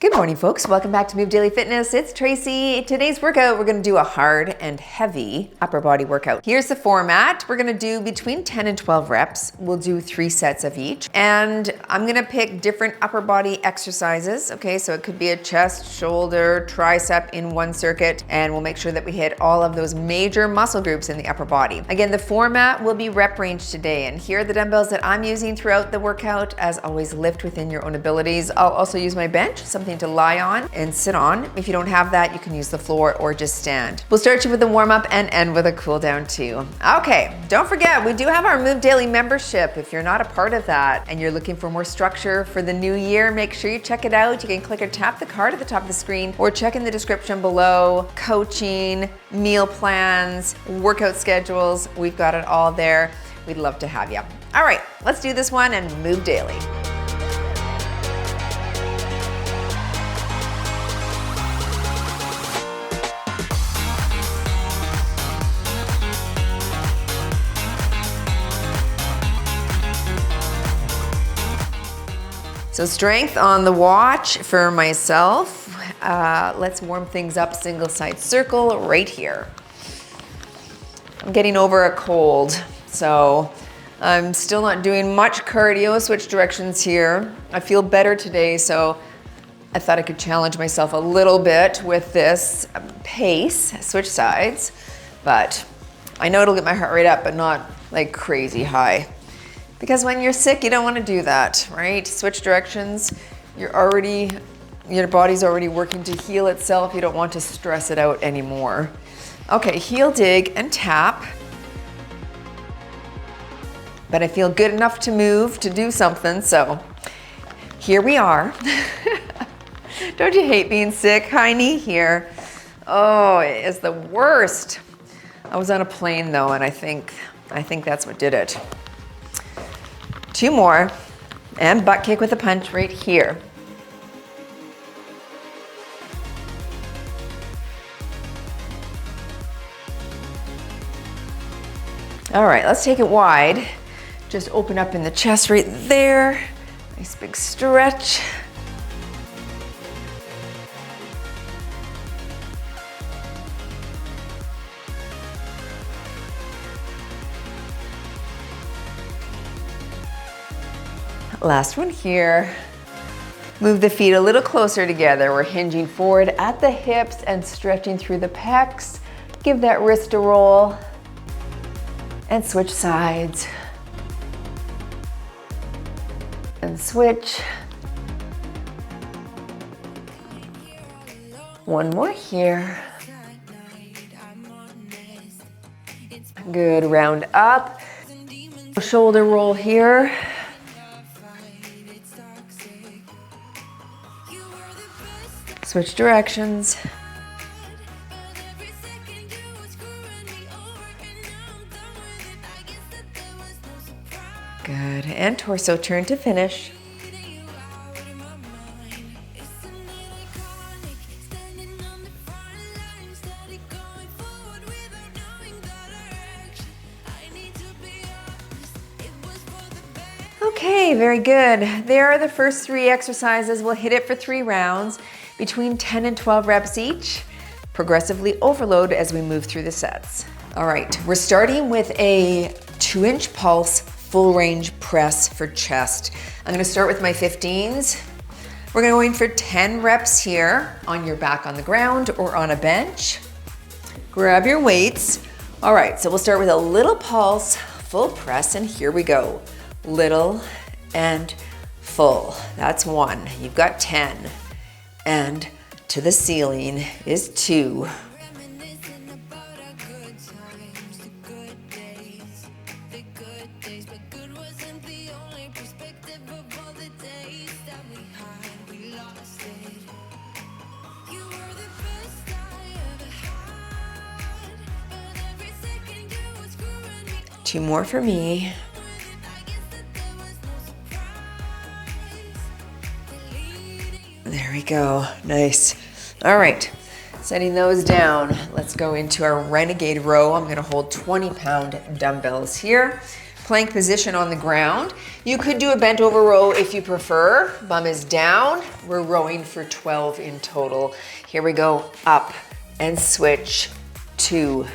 Good morning, folks. Welcome back to Move Daily Fitness. It's Tracy. Today's workout, we're going to do a hard and heavy upper body workout. Here's the format. We're going to do between 10 and 12 reps. We'll do 3 sets of each. And I'm going to pick different upper body exercises. Okay, so it could be a chest, shoulder, tricep in one circuit. And we'll make sure that we hit all of those major muscle groups in the upper body. Again, the format will be rep range today. And here are the dumbbells that I'm using throughout the workout. As always, lift within your own abilities. I'll also use my bench, something to lie on and sit on. If you don't have that, you can use the floor or just stand. We'll start you with a warm up and end with a cool down too. Okay, don't forget, we do have our Move Daily membership. If you're not a part of that and you're looking for more structure for the new year, make sure you check it out. You can click or tap the card at the top of the screen or check in the description below. Coaching, meal plans, workout schedules, we've got it all there. We'd love to have you. All right, let's do this one and move daily. So strength on the watch for myself. Let's warm things up, single side circle right here. I'm getting over a cold, so I'm still not doing much cardio, switch directions here. I feel better today, so I thought I could challenge myself a little bit with this pace, switch sides, but I know it'll get my heart rate up, but not like crazy high. Because when you're sick, you don't want to do that, right? Switch directions, your body's already working to heal itself. You don't want to stress it out anymore. Okay, heel dig and tap. But I feel good enough to move, to do something, so here we are. Don't you hate being sick? High knee here. Oh, it is the worst. I was on a plane though, and I think that's what did it. 2 more, and butt kick with a punch right here. All right, let's take it wide. Just open up in the chest right there. Nice big stretch. Last one here. Move the feet a little closer together. We're hinging forward at the hips and stretching through the pecs. Give that wrist a roll and switch sides. And switch. One more here. Good, round up. Shoulder roll here. Switch directions. Good, and torso turn to finish. Okay, very good. There are the first 3 exercises. We'll hit it for 3 rounds. Between 10 and 12 reps each, progressively overload as we move through the sets. All right, we're starting with a 2-inch pulse full range press for chest. I'm gonna start with my 15s. We're gonna go in for 10 reps here on your back on the ground or on a bench. Grab your weights. All right, so we'll start with a little pulse, full press, and here we go. Little and full, that's 1. You've got 10. And to the ceiling is 2. Two more for me. There we go, nice. All right, setting those down, let's go into our renegade row. I'm gonna hold 20-pound dumbbells here. plank position on the ground. You could do a bent over row if you prefer. Bum is down. We're rowing for 12 in total. Here we go, up and switch, 2.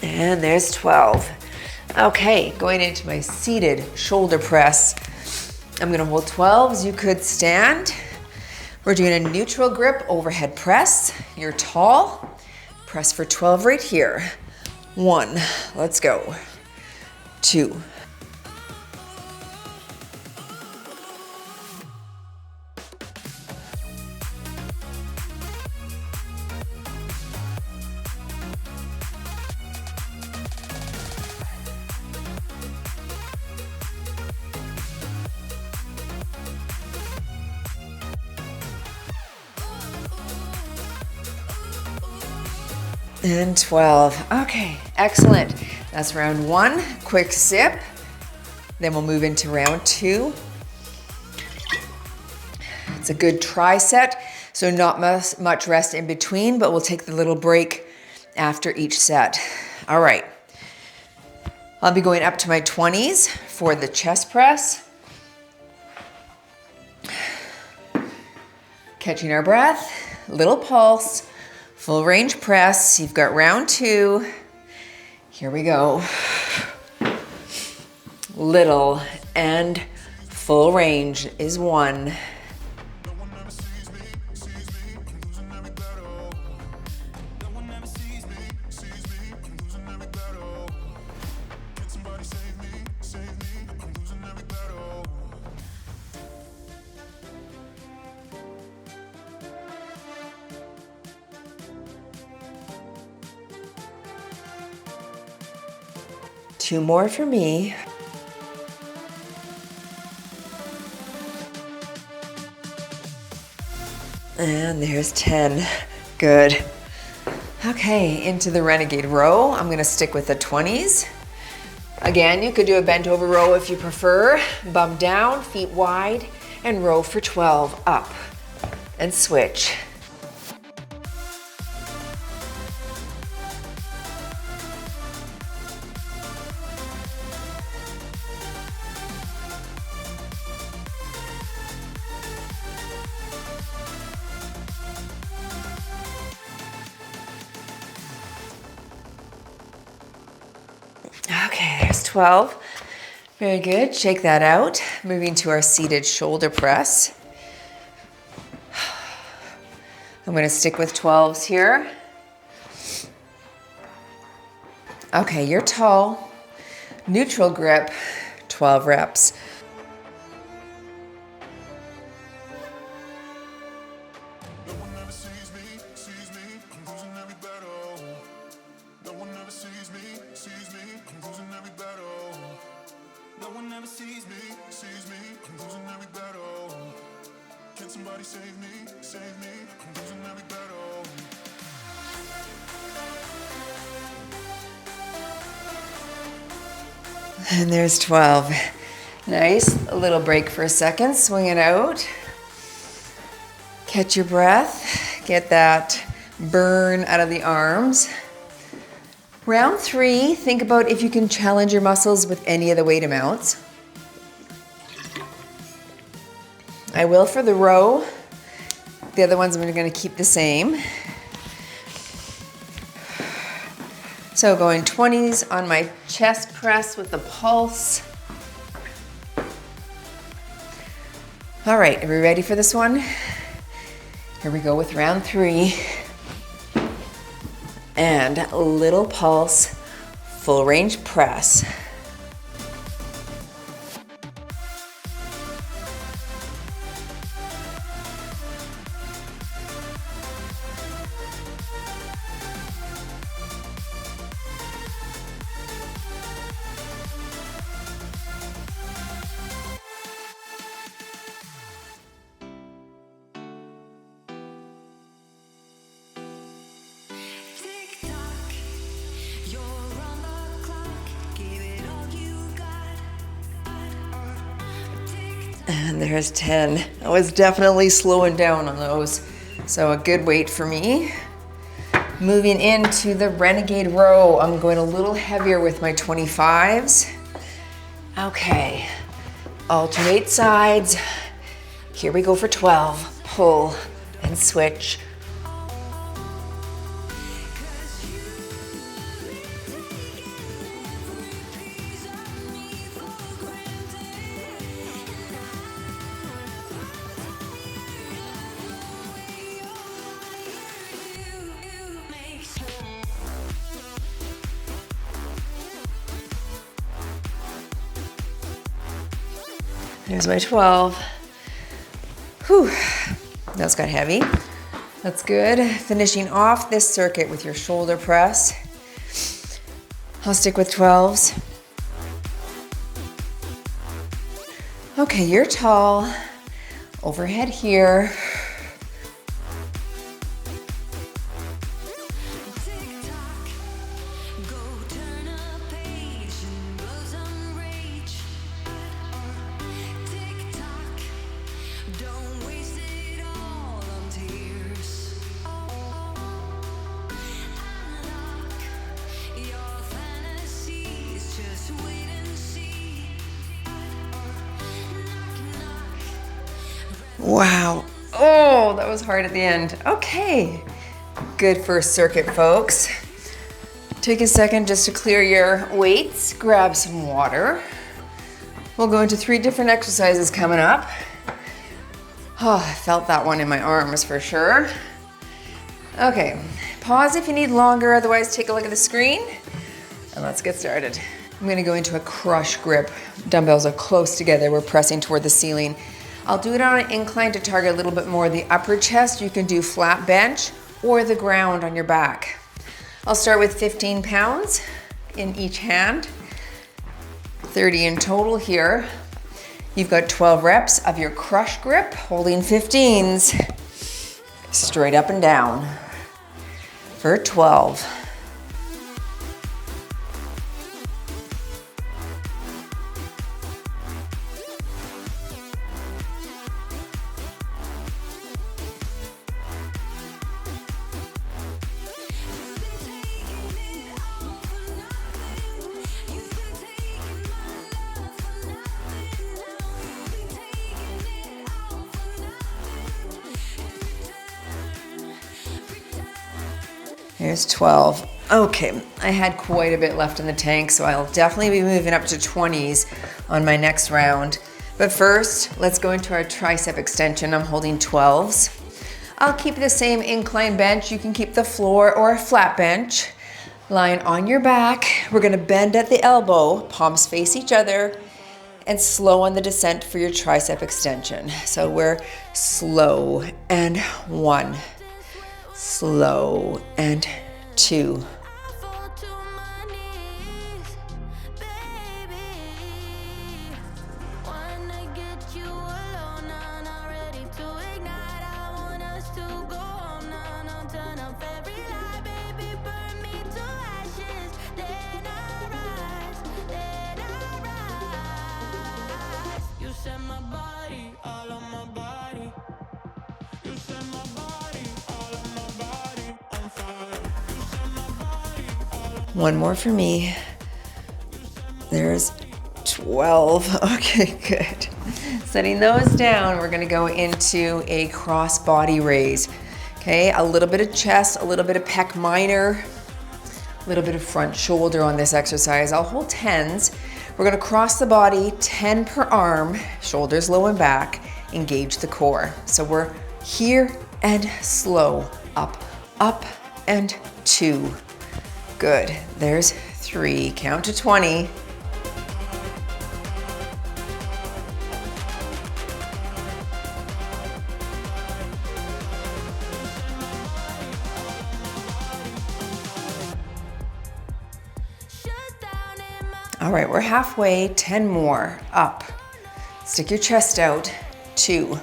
And there's 12. Okay, going into my seated shoulder press. I'm gonna hold 12s. You could stand. We're doing a neutral grip overhead press. You're tall. Press for 12 right here. 1, let's go. 2. And 12. Okay, excellent. That's round 1. Quick sip. Then we'll move into round 2. It's a good try set, so not much rest in between, but we'll take the little break after each set. All right. I'll be going up to my 20s for the chest press. Catching our breath, little pulse. Full range press. You've got round 2. Here we go. Little and full range is 1. Two more for me. And there's 10. Good. Okay, into the renegade row. I'm gonna stick with the 20s. Again, you could do a bent over row if you prefer. Bum down, feet wide, and row for 12. Up and switch. Okay, there's 12. Very good, shake that out. Moving to our seated shoulder press. I'm gonna stick with 12s here. Okay, you're tall. Neutral grip, 12 reps. And there's 12. Nice. A little break for a second. Swing it out. Catch your breath. Get that burn out of the arms. Round 3, think about if you can challenge your muscles with any of the weight amounts. I will for the row. The other ones I'm going to keep the same. So going 20s on my chest press with the pulse. All right, are we ready for this one? Here we go with round 3. And a little pulse, full range press. And there's 10. I was definitely slowing down on those. So a good weight for me. Moving into the renegade row, I'm going a little heavier with my 25s. Okay, alternate sides. Here we go for 12. Pull and switch. There's my 12. Whew, those got heavy. That's good. Finishing off this circuit with your shoulder press. I'll stick with 12s. Okay, you're tall. Overhead here. Wow. Oh, that was hard at the end. Okay. Good first circuit, folks. Take a second just to clear your weights. Grab some water. We'll go into 3 different exercises coming up. Oh, I felt that one in my arms for sure. Okay. Pause if you need longer. Otherwise, take a look at the screen. And let's get started. I'm going to go into a crush grip. Dumbbells are close together. We're pressing toward the ceiling. I'll do it on an incline to target a little bit more the upper chest. You can do flat bench or the ground on your back. I'll start with 15 pounds in each hand, 30 in total here. You've got 12 reps of your crush grip, holding 15s, straight up and down for 12. Here's 12. Okay, I had quite a bit left in the tank, so I'll definitely be moving up to 20s on my next round. But first, let's go into our tricep extension. I'm holding 12s. I'll keep the same incline bench. You can keep the floor or a flat bench. Lying on your back, we're gonna bend at the elbow, palms face each other, and slow on the descent for your tricep extension. So we're slow and 1. Slow and 2. One more for me. There's 12. Okay, good. Setting those down, we're gonna go into a cross body raise. Okay, a little bit of chest, a little bit of pec minor, a little bit of front shoulder on this exercise. I'll hold 10s. We're gonna cross the body, 10 per arm, shoulders low and back, engage the core. So we're here and slow, up, up, and 2. Good, there's 3, count to 20. All right, we're halfway, 10 more, up. Stick your chest out, 2.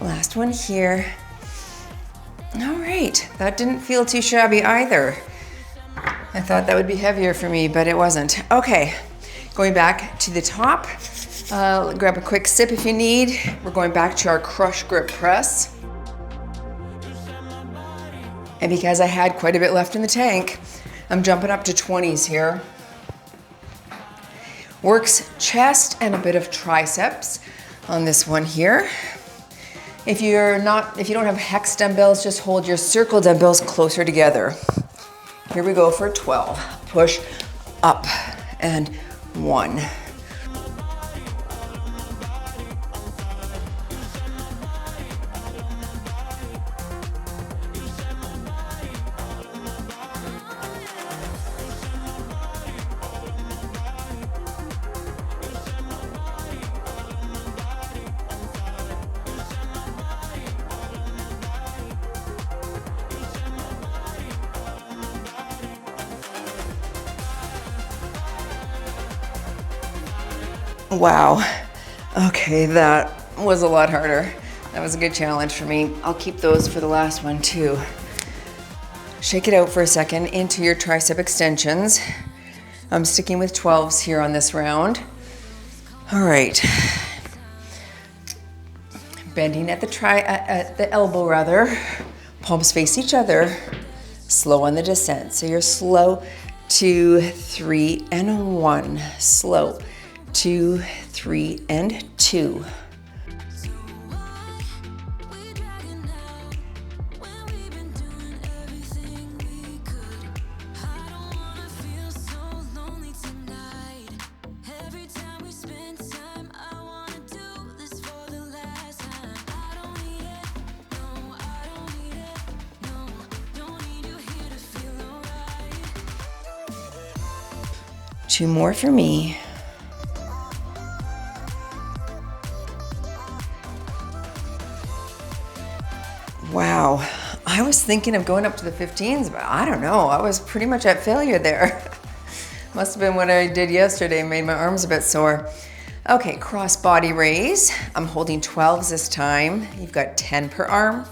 Last one here. All right, that didn't feel too shabby either. I thought that would be heavier for me, but it wasn't. Okay, going back to the top. Grab a quick sip if you need. We're going back to our crush grip press. And because I had quite a bit left in the tank, I'm jumping up to 20s here. Works chest and a bit of triceps on this one here. If you don't have hex dumbbells, just hold your circle dumbbells closer together. Here we go for 12. Push up and 1. Wow, okay, that was a lot harder. That was a good challenge for me. I'll keep those for the last one too. Shake it out for a second into your tricep extensions. I'm sticking with 12s here on this round. All right. Bending at the elbow rather. Palms face each other. Slow on the descent. So you're slow, 2, 3, and 1. Slow. 2, 3, and 2. Two more for me. Wow, I was thinking of going up to the 15s, but I don't know. I was pretty much at failure there. Must have been what I did yesterday, made my arms a bit sore. Okay, cross body raise. I'm holding 12s this time. You've got 10 per arm.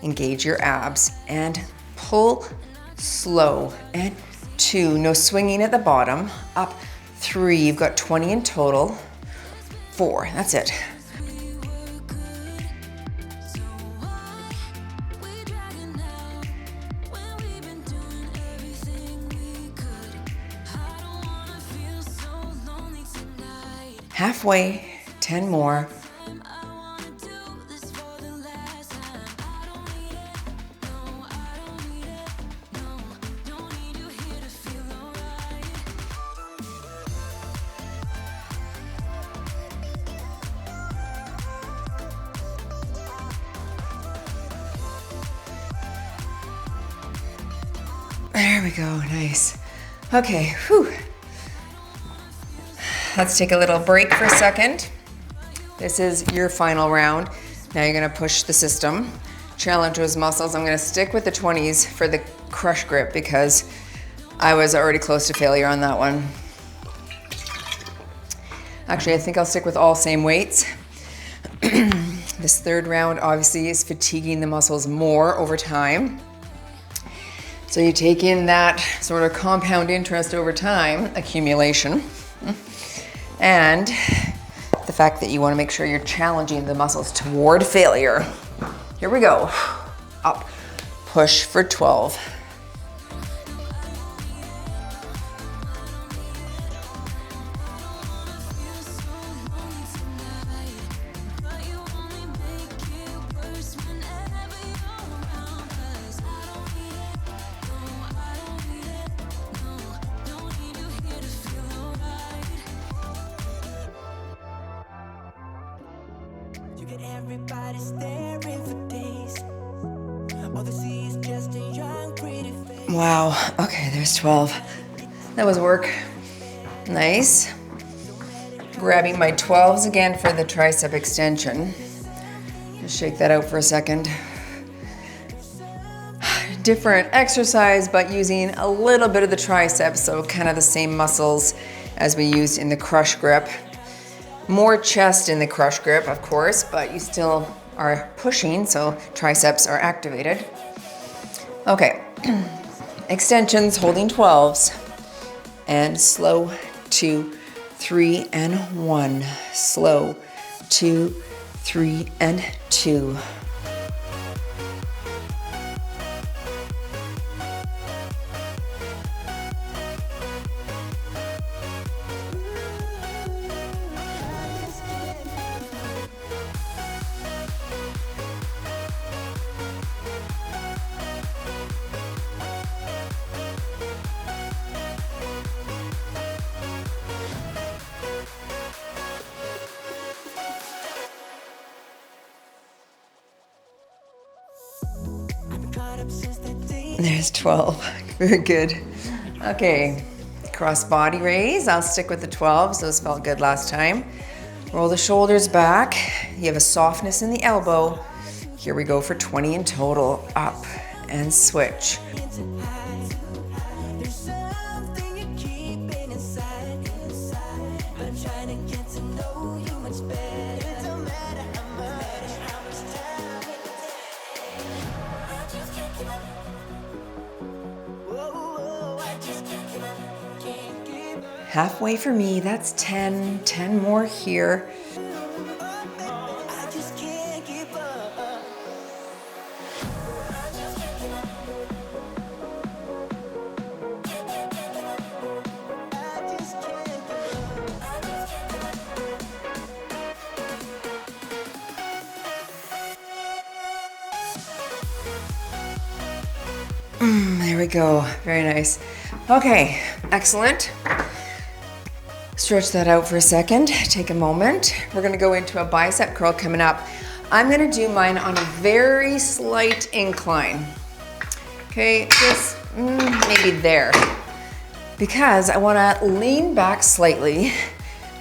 Engage your abs and pull slow. And 2, no swinging at the bottom. Up 3, you've got 20 in total. 4, that's it. Halfway, 10 more. There we go, nice. Okay, whew. Let's take a little break for a second. This is your final round. Now you're gonna push the system, challenge those muscles. I'm gonna stick with the 20s for the crush grip because I was already close to failure on that one. Actually, I think I'll stick with all same weights. This third round obviously is fatiguing the muscles more over time. So you take in that sort of compound interest over time, accumulation, and the fact that you want to make sure you're challenging the muscles toward failure. Here we go. Up, push for 12. Wow, okay, there's 12. That was work. Nice. Grabbing my 12s again for the tricep extension. Just shake that out for a second. Different exercise, but using a little bit of the triceps, so kind of the same muscles as we used in the crush grip. More chest in the crush grip, of course, but you still are pushing, so triceps are activated. Okay, extensions holding 12s, and slow, 2, 3, and 1. Slow, 2, 3, and 2. There's 12. Very good. Okay, cross body raise. I'll stick with the 12s. Those felt good last time. Roll the shoulders back. You have a softness in the elbow. Here we go for 20 in total. Up and switch. Halfway for me, that's 10, 10 more here. There we go, very nice. Okay, excellent. Stretch that out for a second, take a moment. We're gonna go into a bicep curl coming up. I'm gonna do mine on a very slight incline. Okay, just maybe there. Because I wanna lean back slightly,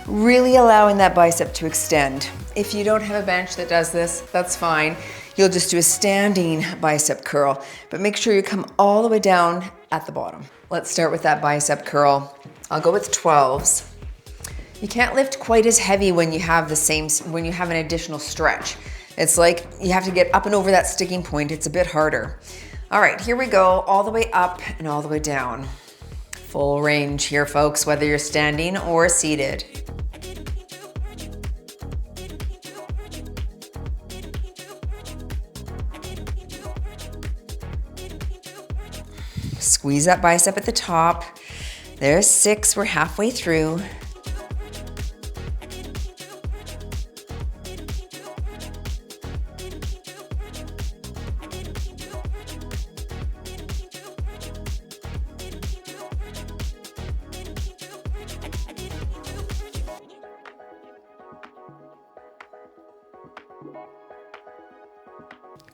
really allowing that bicep to extend. If you don't have a bench that does this, that's fine. You'll just do a standing bicep curl, but make sure you come all the way down at the bottom. Let's start with that bicep curl. I'll go with 12s. You can't lift quite as heavy when you have an additional stretch. It's like you have to get up and over that sticking point. It's a bit harder. All right, here we go, all the way up and all the way down. Full range here, folks, whether you're standing or seated. Squeeze that bicep at the top. There's 6, we're halfway through.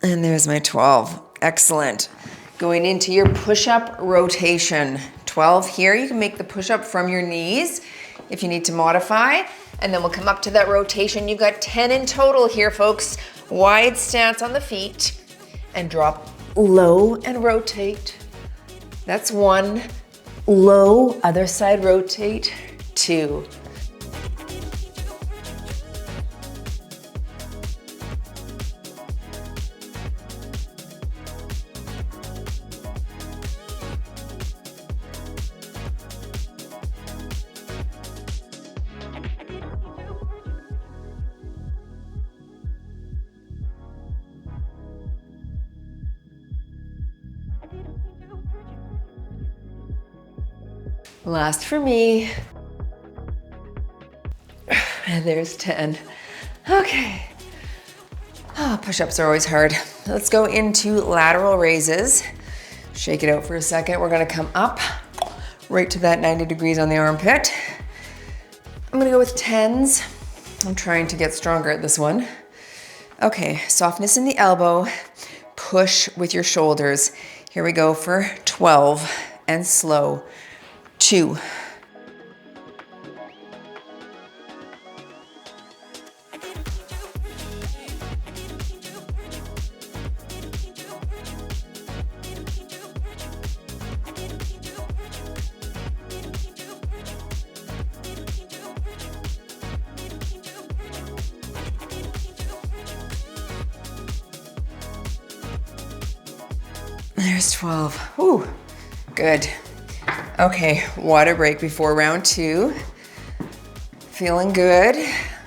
And there's my 12, excellent. Going into your push-up rotation. 12 here, you can make the push-up from your knees if you need to modify, and then we'll come up to that rotation. You've got 10 in total here, folks. Wide stance on the feet, and drop low and rotate. That's 1. Low, other side rotate, 2. Last for me. And there's 10. Okay. Oh, push-ups are always hard. Let's go into lateral raises. Shake it out for a second. We're gonna come up right to that 90 degrees on the armpit. I'm gonna go with 10s. I'm trying to get stronger at this one. Okay, softness in the elbow. Push with your shoulders. Here we go for 12 and slow. 2. There's 12. Ooh, good. Okay, water break before round 2. Feeling good.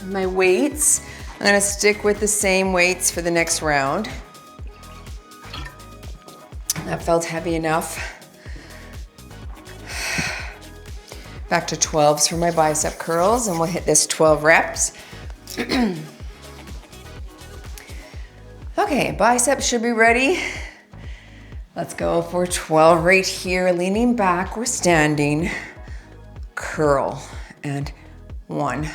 My weights, I'm gonna stick with the same weights for the next round. That felt heavy enough. Back to 12s for my bicep curls, and we'll hit this 12 reps. Okay, biceps should be ready. Let's go for 12 right here, leaning back or standing. Curl, and 1.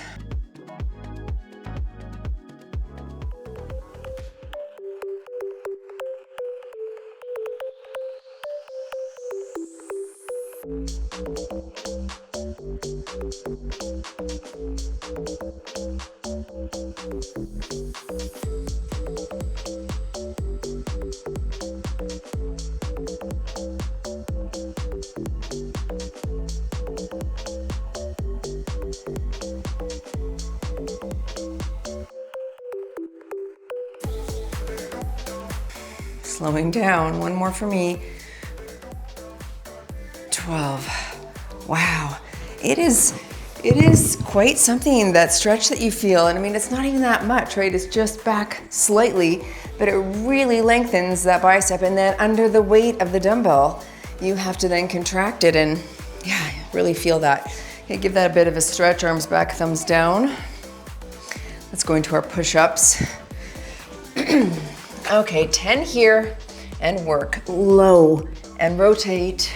Slowing down, 1 more for me. 12. Wow, it is quite something, that stretch that you feel. And I mean, it's not even that much, right? It's just back slightly, but it really lengthens that bicep. And then under the weight of the dumbbell, you have to then contract it, and yeah, really feel that. Okay, give that a bit of a stretch, arms back, thumbs down. Let's go into our push-ups. Okay, 10 here, and work low and rotate.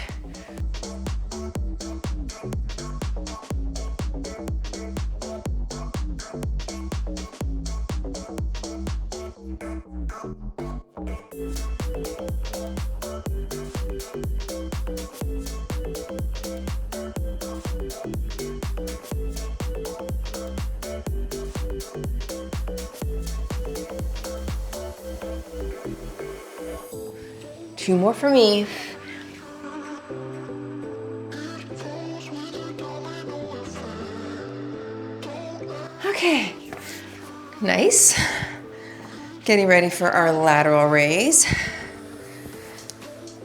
Two more for me. Okay, nice. Getting ready for our lateral raise.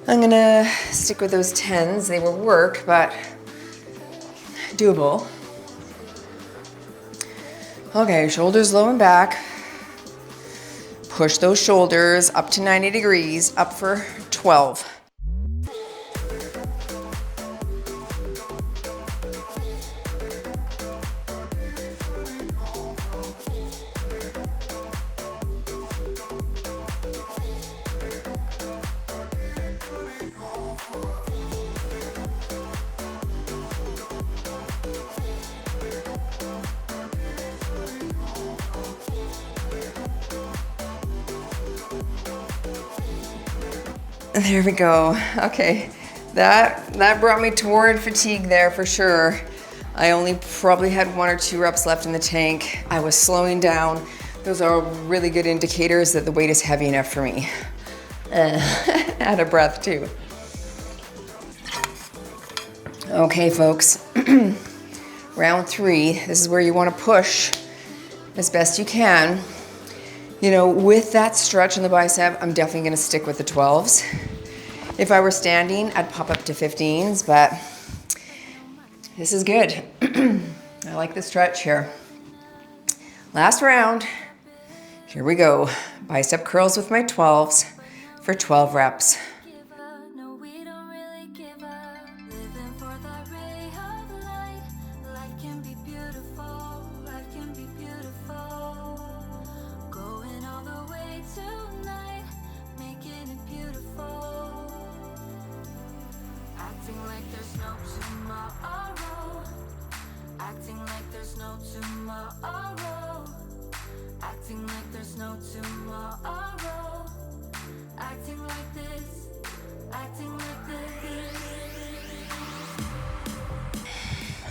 I'm gonna stick with those 10s. They were work, but doable. Okay, shoulders low and back. Push those shoulders up to 90 degrees, up for 12. There we go. Okay, that brought me toward fatigue there for sure. I only probably had 1 or 2 reps left in the tank. I was slowing down. Those are really good indicators that the weight is heavy enough for me. Out of breath too. Okay, folks. Round 3. This is where you want to push as best you can. You know, with that stretch in the bicep, I'm definitely going to stick with the 12s. If I were standing, I'd pop up to 15s, but this is good. I like the stretch here. Last round. Here we go. Bicep curls with my 12s for 12 reps.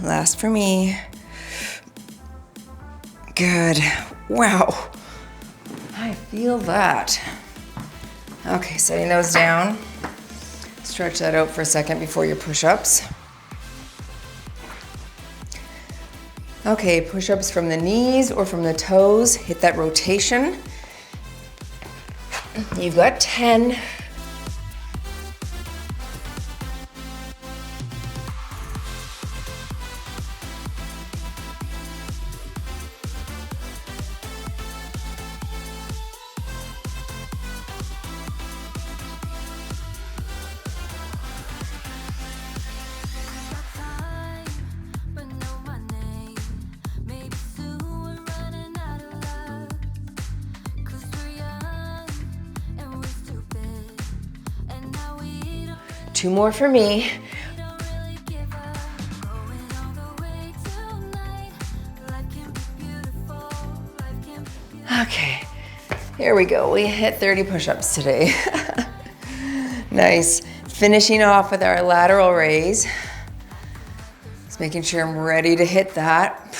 Last for me. Good. Wow. I feel that. Okay, setting those down. Stretch that out for a second before your push-ups. Okay, push-ups from the knees or from the toes. Hit that rotation. You've got 10. 2 more for me. Okay, here we go. We hit 30 push-ups today. Nice. Finishing off with our lateral raise. Just making sure I'm ready to hit that.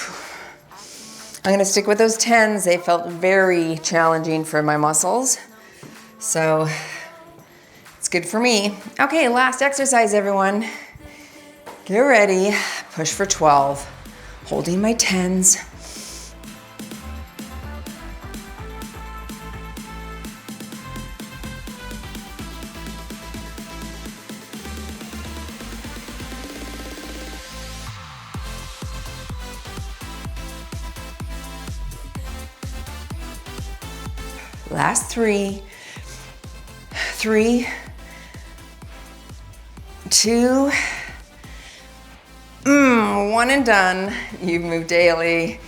I'm gonna stick with those 10s. They felt very challenging for my muscles. So it's good for me. Okay, last exercise, everyone. Get ready. Push for 12. Holding my 10s. Last 3, 3, 2, 1 and done. You've moved daily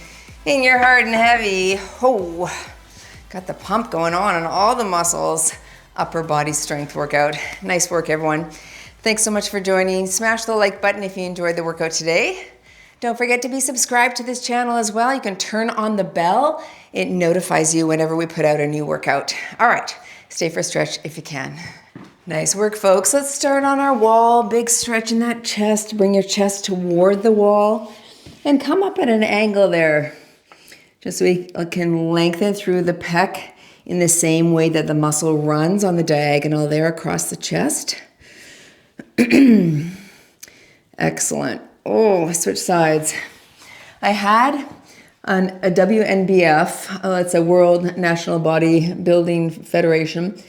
in your hard and heavy. Oh, got the pump going on all the muscles. Upper body strength workout. Nice work, everyone. Thanks so much for joining. Smash the like button if you enjoyed the workout today. Don't forget to be subscribed to this channel as well. You can turn on the bell. It notifies you whenever we put out a new workout. All right, stay for a stretch if you can. Nice work, folks. Let's start on our wall. Big stretch in that chest. Bring your chest toward the wall and come up at an angle there. Just so we can lengthen through the pec in the same way that the muscle runs on the diagonal there across the chest. Excellent. Oh, switch sides. I had a WNBF, that's a World National Bodybuilding Federation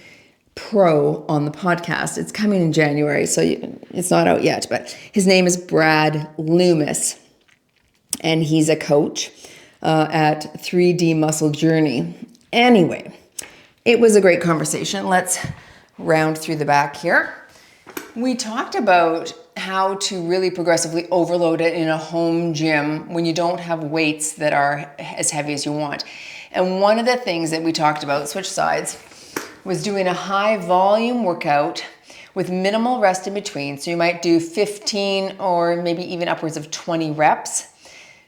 pro on the podcast. It's coming in January, so it's not out yet, but his name is Brad Loomis, and he's a coach at 3D Muscle Journey. Anyway, it was a great conversation. Let's round through the back here. We talked about how to really progressively overload it in a home gym when you don't have weights that are as heavy as you want. And one of the things that we talked about, switch sides, was doing a high volume workout with minimal rest in between. So you might do 15 or maybe even upwards of 20 reps.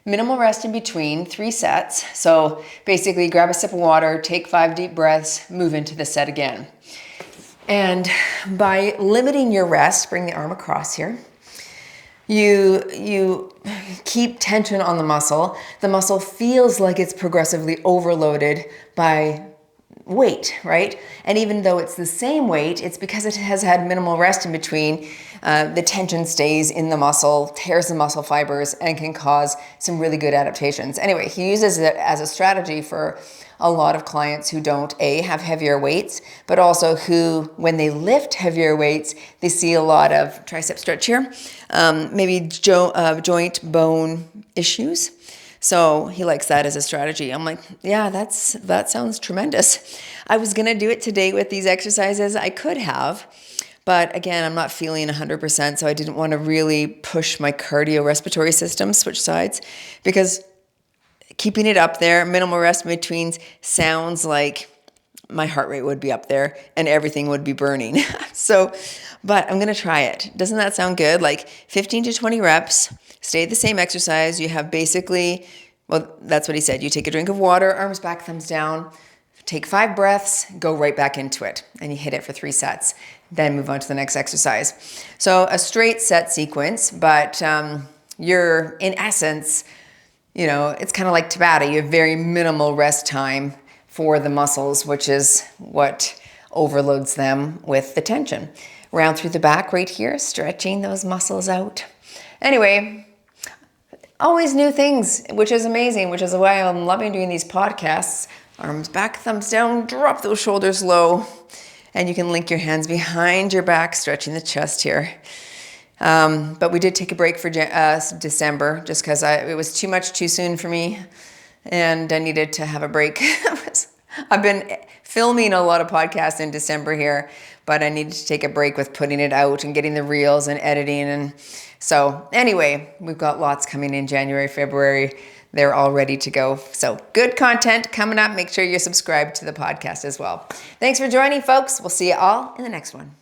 Minimal rest in between, 3 sets. So basically grab a sip of water, take 5 deep breaths, move into the set again. And by limiting your rest, bring the arm across here, you keep tension on the muscle. The muscle feels like it's progressively overloaded by weight, right? And even though it's the same weight, it's because it has had minimal rest in between. The tension stays in the muscle, tears the muscle fibers, and can cause some really good adaptations. Anyway, he uses it as a strategy for a lot of clients who don't, A, have heavier weights, but also who, when they lift heavier weights, they see a lot of tricep stretch here, maybe joint bone issues. So he likes that as a strategy. I'm like, yeah, that sounds tremendous. I was gonna do it today with these exercises. I could have, but again, I'm not feeling 100%, so I didn't want to really push my cardiorespiratory system, switch sides, because keeping it up there, minimal rest in between, sounds like my heart rate would be up there and everything would be burning. But I'm going to try it. Doesn't that sound good? Like 15 to 20 reps, stay the same exercise. You have basically, well, that's what he said. You take a drink of water, arms back, thumbs down, take 5 breaths, go right back into it. And you hit it for 3 sets. Then move on to the next exercise. So a straight set sequence, but you're in essence, it's kind of like Tabata. You have very minimal rest time for the muscles, which is what overloads them with the tension. Round through the back right here, stretching those muscles out. Anyway, always new things, which is amazing, which is why I'm loving doing these podcasts. Arms back, thumbs down, drop those shoulders low. And you can link your hands behind your back, stretching the chest here. But we did take a break for December just because it was too much too soon for me and I needed to have a break. I've been filming a lot of podcasts in December here, but I needed to take a break with putting it out and getting the reels and editing. And so anyway, we've got lots coming in January, February. They're all ready to go. So good content coming up. Make sure you're subscribed to the podcast as well. Thanks for joining, folks. We'll see you all in the next one.